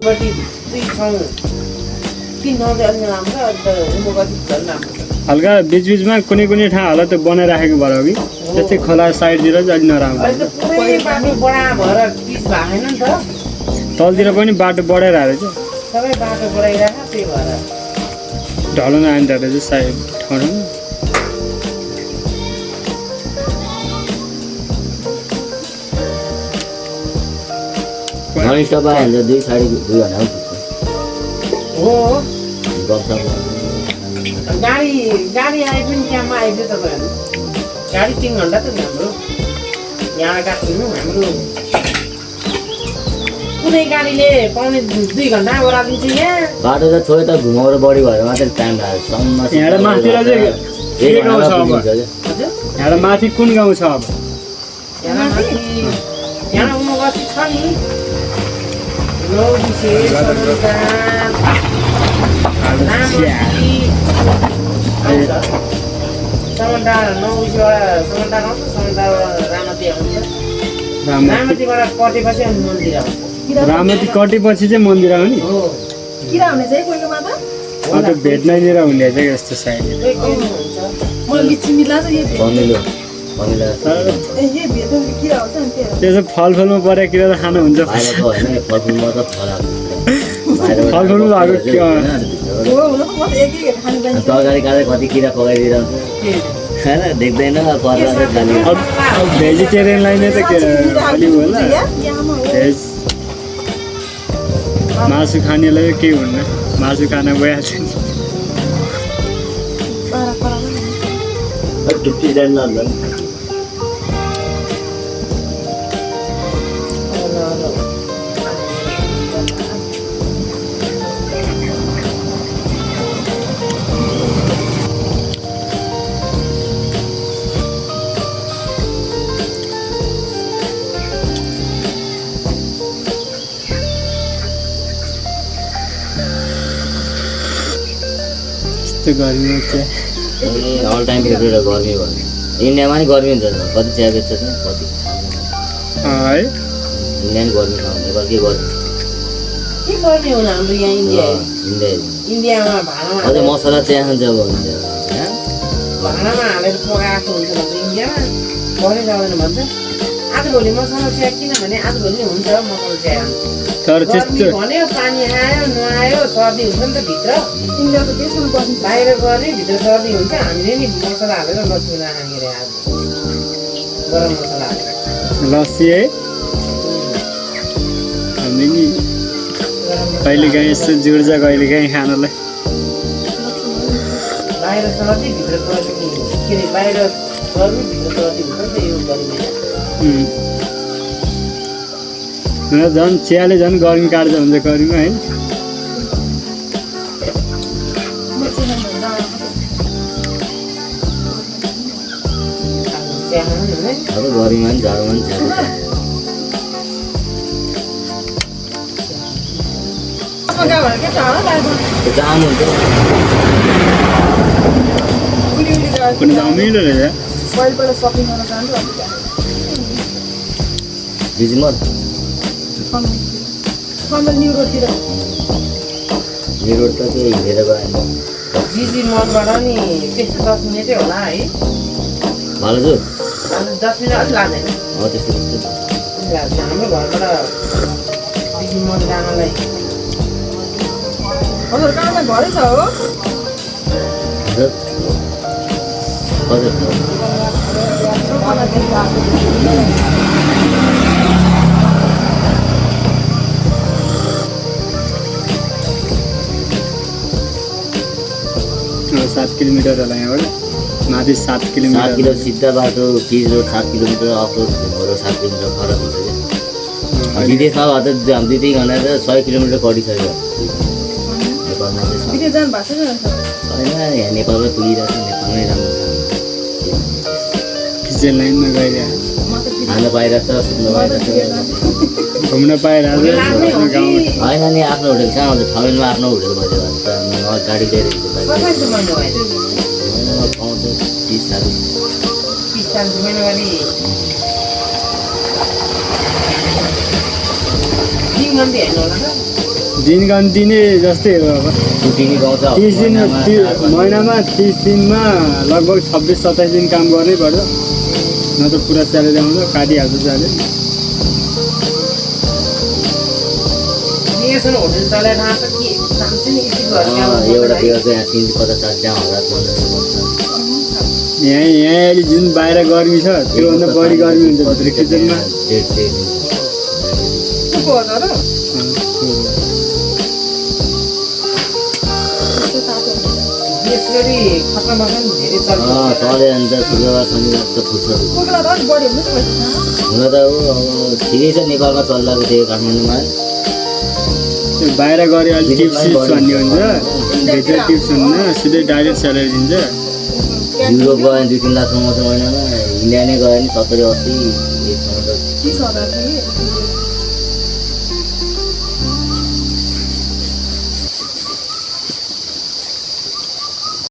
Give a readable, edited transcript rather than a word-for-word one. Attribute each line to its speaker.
Speaker 1: बटी 2 ठाउँ 3 ठाउँ चाहिँ अलि राम्रो अन्त उमोगति झन् राम्रो
Speaker 2: हल्का बीचमा कुनै ठाउँहरु त बनाइराखेको भएर हो कि त्यस्तै खोला साइडतिर चाहिँ अलि नराम्रो
Speaker 1: अहिले त पुरै बाटो बडा भएर पिच भएन नि त
Speaker 2: तलतिर पनि बाटो बढाइरहेको रहेछ
Speaker 1: सबै बाटो बढाइरहेको त्यही भएर
Speaker 2: ढलन आइन्छ रहेछ साइड ठाउँमा
Speaker 3: नन स्टप आयो भने 2 साढे 2 घण्टा
Speaker 1: हो
Speaker 3: गफसफ
Speaker 1: गाडी आए पनि त्यहाँमा आइदियो तपाईँहरू गाडी 3 घण्टा त हाम्रो यहाँ काट्नु हाम्रो कुनै गाडीले पाउने 2 घण्टा ओरादिन्छ यहाँ
Speaker 3: बाटो त छोयो त घुमाउरो बढी भएर मात्रै टाइम लाग्छ सम्म
Speaker 2: यहाँ माथितिर चाहिँ के गाउँ छ अब
Speaker 1: हजुर
Speaker 2: यहाँ माथि कुन गाउँ छ अब
Speaker 1: यहाँ उमोगति छ नि नौबिसे समन्डा 9 रामती आउँछ रामतीबाट कटेपछि अनि मन्दिर आउँछ
Speaker 2: रामती कटेपछि चाहिँ मन्दिर आउने
Speaker 1: हो
Speaker 4: किरा हुने चाहिँ कोहीको माता
Speaker 2: अन्त भेट्नैतिर हुने चाहिँ यस्तो साइड
Speaker 4: मलाई लिची मिला चाहिँ यही
Speaker 3: पमिलो
Speaker 4: ए यही भेट्नु किरा हुन्छ नि त्यो
Speaker 2: त्यसो फलफुलमा परेको किरा त खानु हुन्छ
Speaker 3: बाहिरको होइन फलफुलमा त फरक
Speaker 2: फलफुल भएको के
Speaker 4: हो हुन त म त एक खानु जान्छु
Speaker 3: तरकारी काट्दै कति किरा पकाइदिइरहन्छ होइन देख्दैन पर्दा खाने
Speaker 2: अब भेजिटेरियनलाई नै त के अलि होला भेज मासु खानेलाई के हुन्न मासु खान गइहाल्छ नि
Speaker 3: टुप्पी जान्न
Speaker 2: यस्तो गर्मी चाहिँ
Speaker 3: अल टाइम फेभरेट हो गर्मी भयो इन्डियामा नि गर्मी हुन्छ कति चिया बेच्छ नि कति
Speaker 2: है
Speaker 3: इन्डिया नि गर्मी छ नेपाल के गर्मी
Speaker 1: के गर्ने हो हाम्रो यहाँ
Speaker 3: इन्डिया
Speaker 1: इन्डियामा भाँडामा
Speaker 3: अझै मसला चिया खान्छ अब हुन्छ
Speaker 1: भाँडामा हालेर पकाएको हुन्छ भन्छ इन्डियामा बढी जाँदैन भन्छ आजभोलि मसला चिया किनभने आजभोलि हुन्छ मसला चिया
Speaker 2: तर त्यस्तो
Speaker 1: भन्यो पानी आयो नआयो सर्दी हुन्छ नि त भित्र
Speaker 4: इन्डियाको त्यसमा बस्नु
Speaker 1: बाहिर गर्ने भित्र सर्दी हुन्छ हामीले नि मसला हालेर लस्सी खाने आज गरम मसला हालेर
Speaker 2: लस्सी है हामी नि कहिलेकाहीँ यस्तो जुड्छ कहिलेकाहीँ खानलाई
Speaker 1: बाहिर सर्दी भित्र सर्दी के अरे बाहिर सर्दी भित्र सर्दी हुन्छ नि त यो गर्मीमा
Speaker 2: झन् चियाले झन् गर्मी काट्छ हुन्छ गर्मीमा है
Speaker 1: चिया खानु हुने
Speaker 3: अब गर्मीमा नि जाडोमा नि चिया
Speaker 4: मगा भएर के छ होला बाहिर
Speaker 3: त्यो जानु हुन्छ
Speaker 4: उली गएर
Speaker 2: कुनै त अमिलो रहेछ
Speaker 4: पहिलोपल्ट सपिङ गर्न जान्छु अनि
Speaker 3: बिजमल
Speaker 4: कमल न्यु रोडतिर
Speaker 3: यो रोड त त्यो हिँडेर गयो
Speaker 1: जिजी मलबाट नि त्यस्तो 10 मिनटै होला है
Speaker 3: भालुजु
Speaker 1: अनि 10 मिनट अलिक लाग्दैन
Speaker 3: हो त्यस्तो त्यस्तो
Speaker 1: हाम्रो घरबाट जिजी मल जानलाई
Speaker 4: हजुर कहाँमा घरै छ हो
Speaker 3: हजुर हजुर
Speaker 2: अब 7 किलोमिटर होला यहाँबाट माथि 7
Speaker 3: 7
Speaker 2: किलोमिटर
Speaker 3: किलो सिधा बाटो pitch road 7 kilometre off road घुमेर 7 किलोमिटर फरक हुन्छ क्या विदेशमा भए त हामी 2-3 घन्टा त 100 किलोमिटर कटिसक्यो नेपालमा चाहिँ
Speaker 4: विदेश जानु भएको छैन
Speaker 3: छैन यहाँ नेपालमै पुगिरहेको छ नेपालमै राम्रो छ
Speaker 2: किचन लाइनमा गइरहेको
Speaker 4: म त
Speaker 3: खान पाइरहेको छ सुत्न पाइरहेको छ
Speaker 2: घुम्न पाइरहेको गाउँमा
Speaker 3: होइन नि आफ्नो होटल कहाँ हुन्छ ठमेलमा आफ्नो होटल भइदियो गाडी लिएर
Speaker 1: कसरी चाहिँ महिना भयो
Speaker 3: पाउँछ 30-40
Speaker 1: 30 महिना गरी दिन गन्ती हेर्नु होला त
Speaker 2: दिन गन्ती नै जस्तै हो अब
Speaker 3: छुट्टी नि पाउँछ
Speaker 2: 30 दिन महिनामा 30 दिनमा लगभग 26-27 दिन काम गर्नै पर्छ न त पुरा स्यालेरी आउँछ काटिहाल्छ स्यालेरी
Speaker 1: यसो होटल चलाएर आएको के जान्छ नि यति घर
Speaker 3: एउटा बेगर चाहिँ यहाँ 350-60 10,000
Speaker 2: यहाँ अहिले जुन बाहिर गर्मी छ त्योभन्दा बढी गर्मी हुन्छ भित्र किचनमा
Speaker 4: को हो तर त्यस्तो तातो हुन्छ
Speaker 1: यसरी खतम पनि धेरै चल्छ
Speaker 3: चले अन्त शुक्रबार शनिबार त फुर्सद
Speaker 4: कोही बेला त अलिक बढी हुन्छ नि पैसा
Speaker 3: हुन त अब ठिकै छ नेपालमा चल्लाको थियो काठमाडौँमा
Speaker 2: त्यो बाहिर गऱ्यो अलिक टिप्स भन्ने हुन्छ भित्र टिप्स हुन्न सिधै डाइरेक्ट स्यालेरी दिन्छ
Speaker 3: युरोप गयो भने 2-3 लाखसम्म छ महिनामा इन्डिया नै गयो भने 70-80
Speaker 4: 30,000 थियो